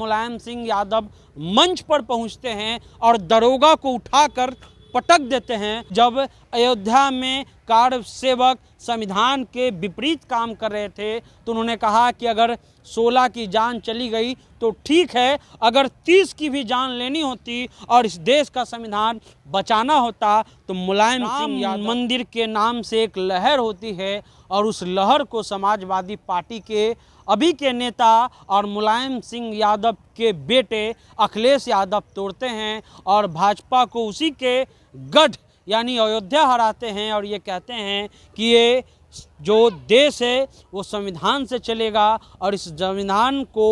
मुलायम सिंह यादव मंच पर पहुंचते हैं और दरोगा को उठाकर पटक देते हैं। जब अयोध्या में कार सेवक संविधान के विपरीत काम कर रहे थे तो उन्होंने कहा कि अगर 16 की जान चली गई तो ठीक है, अगर 30 की भी जान लेनी होती और इस देश का संविधान बचाना होता तो मुलायम सिंह यादव मंदिर के नाम से एक लहर होती है और उस लहर को समाजवादी पार्टी के अभी के नेता और मुलायम सिंह यादव के बेटे अखिलेश यादव तोड़ते हैं और भाजपा को उसी के गढ़ यानी अयोध्या हराते हैं और ये कहते हैं कि ये जो देश है वो संविधान से चलेगा और इस संविधान को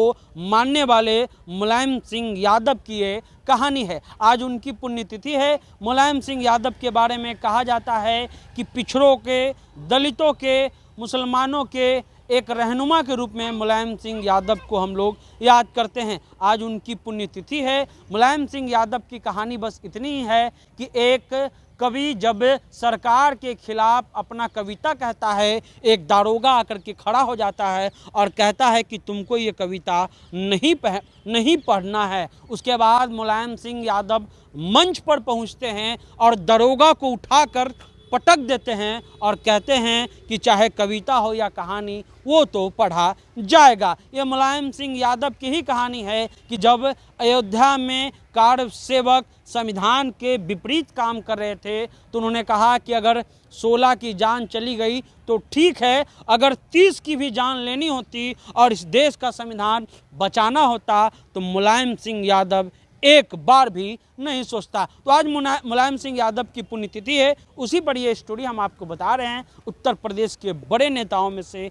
मानने वाले मुलायम सिंह यादव की ये कहानी है। आज उनकी पुण्यतिथि है। मुलायम सिंह यादव के बारे में कहा जाता है कि पिछड़ों के, दलितों के, मुसलमानों के एक रहनुमा के रूप में मुलायम सिंह यादव को हम लोग याद करते हैं। आज उनकी पुण्यतिथि है। मुलायम सिंह यादव की कहानी बस इतनी ही है कि एक कवि जब सरकार के खिलाफ अपना कविता कहता है, एक दारोगा आकर के खड़ा हो जाता है और कहता है कि तुमको ये कविता नहीं पढ़ना है। उसके बाद मुलायम सिंह यादव मंच पर पहुंचते हैं और दरोगा को उठाकर पटक देते हैं और कहते हैं कि चाहे कविता हो या कहानी वो तो पढ़ा जाएगा। ये मुलायम सिंह यादव की ही कहानी है कि जब अयोध्या में कार सेवक संविधान के विपरीत काम कर रहे थे तो उन्होंने कहा कि अगर 16 की जान चली गई तो ठीक है, अगर 30 की भी जान लेनी होती और इस देश का संविधान बचाना होता तो मुलायम सिंह यादव एक बार भी नहीं सोचता। तो आज मुलायम सिंह यादव की पुण्यतिथि है, उसी पर ये स्टोरी हम आपको बता रहे हैं। उत्तर प्रदेश के बड़े नेताओं में से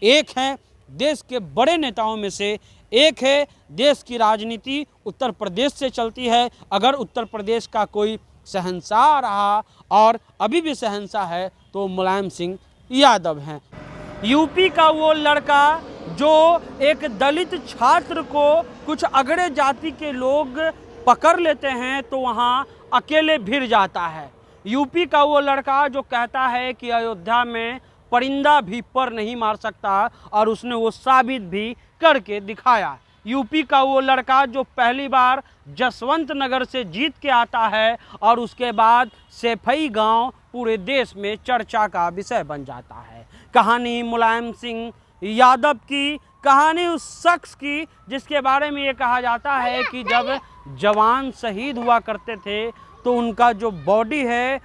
एक हैं, देश के बड़े नेताओं में से एक है। देश की राजनीति उत्तर प्रदेश से चलती है। अगर उत्तर प्रदेश का कोई शहंशाह रहा और अभी भी शहंशाह है तो मुलायम सिंह यादव हैं। यूपी का वो लड़का जो एक दलित छात्र को कुछ अगड़े जाति के लोग पकड़ लेते हैं तो वहाँ अकेले भिड़ जाता है। यूपी का वो लड़का जो कहता है कि अयोध्या में परिंदा भी पर नहीं मार सकता और उसने वो साबित भी करके दिखाया। यूपी का वो लड़का जो पहली बार जसवंत नगर से जीत के आता है और उसके बाद सेफई गांव पूरे देश में चर्चा का विषय बन जाता है। कहानी मुलायम सिंह यादव की, कहानी उस शख्स की जिसके बारे में ये कहा जाता है कि जब जवान शहीद हुआ करते थे तो उनका जो बॉडी है,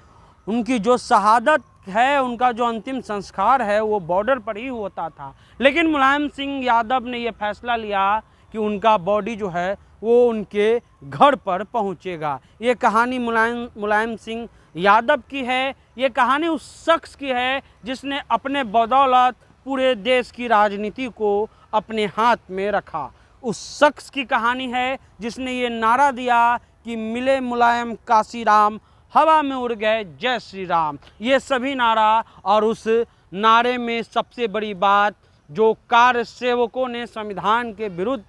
उनकी जो शहादत है, उनका जो अंतिम संस्कार है वो बॉर्डर पर ही होता था। लेकिन मुलायम सिंह यादव ने ये फैसला लिया कि उनका बॉडी जो है वो उनके घर पर पहुंचेगा। ये कहानी मुलायम सिंह यादव की है। ये कहानी उस शख्स की है जिसने अपने बदौलत पूरे देश की राजनीति को अपने हाथ में रखा। उस शख्स की कहानी है जिसने ये नारा दिया कि मिले मुलायम काशी राम, हवा में उड़ गए जय श्री राम। ये सभी नारा, और उस नारे में सबसे बड़ी बात जो कार सेवकों ने संविधान के विरुद्ध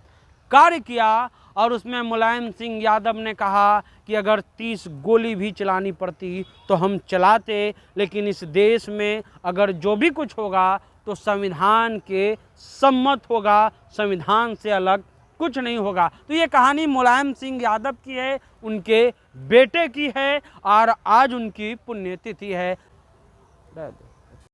कार्य किया और उसमें मुलायम सिंह यादव ने कहा कि अगर 30 गोली भी चलानी पड़ती तो हम चलाते, लेकिन इस देश में अगर जो भी कुछ होगा तो संविधान के सम्मत होगा, संविधान से अलग कुछ नहीं होगा। तो ये कहानी मुलायम सिंह यादव की है, उनके बेटे की है और आज उनकी पुण्यतिथि है।